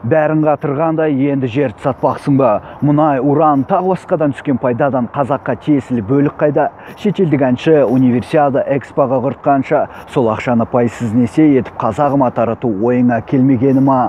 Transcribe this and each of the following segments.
Бәрін қатырғанда енді жерді сатпақсың ба? Мұнай, уран, тағы басқадан түскен пайдадан қазаққа тиесілі бөлік қайда? Шетелдік әнші универсиада экспоға құртқанша сол ақшаны пайсыз несие етіп қазағыма тарату ойыңа келмегені ма?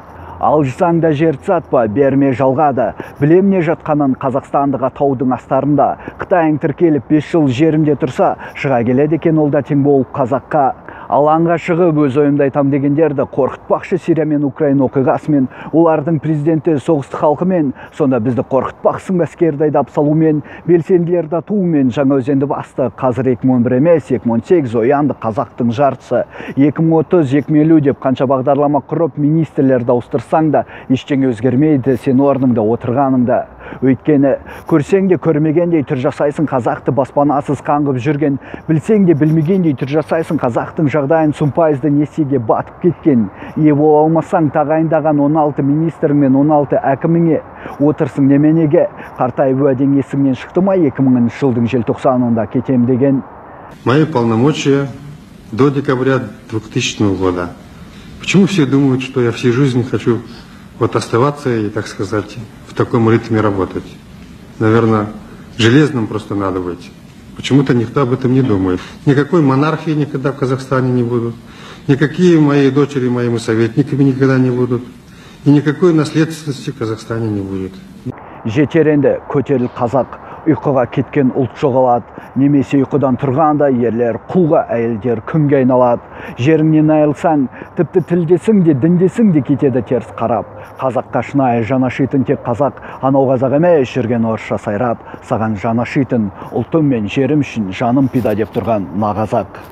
Алжысаң да жерді сатпа, берме жалға да. Білем не жатқанын Қазақстандыға таудың астарында. Қытайың тіркеліп 5 жыл жерімде тұрса, шыға келеді екен ол да тең болып қазаққа. Алаңға шығып өз ойымды айтам дегендерді қорқытпақшы Сирия мен Украина оқиғасымен, олардың президенті соғысты халқымен, сонда бізді қорқытпақсың әскерді айдап салумен, белсенділерді атуымен. Жаңаөзенді басты. Қазір 2011 емес, 2018 оянды қазақтың жартысы. 2030-2050 деп қанша бағдарлама құрып, министрлерді ауыстырсаң да, ештеңе өзгермейді сен орныңда отырғаныңда. Өйткені көрсең де көрмегендей түр жасайсың қазақты баспанасыз қаңғып жүрген, білсең де білмегендей түр жасайсың қазақтың жағдайын сумпайызды несиеге батып кеткен. Ие бола алмасаң тағайындаған 16 министрің мен 16 әкіміңе отырсың неменеге? Қартайып уәдең есіңнен шықты ма 2000 жылдың желтоқсанында кетем деген? Мои полномочия до декабря 2000 года. Почему все думают, что я всю жизнь хочу оставаться и, так сказать, в таком ритме работать? Наверное, железным просто надо быть. Почему-то никто об этом не думает. Никакой монархии никогда в Казахстане не будут. Никакие мои дочери моими советниками никогда не будут. И никакой наследственности в Казахстане не будет. Жетеренде көтеріл қазақ, ұйқыға кеткен ұлт жоғалады. Немесе ұйқыдан тұрғанда ерлер құлға, әйелдер күнге айналады. Жеріңнен айылсаң, тіпті тілдесің де, діндесің де кетеді теріс қарап. Қазаққа шынайы жанашитын тек қазақ, анау қазақ емес жүрген орысша сайрап. Саған жанашитын ұлтым мен жерім үшін жаным пида деп тұрған нағазақ.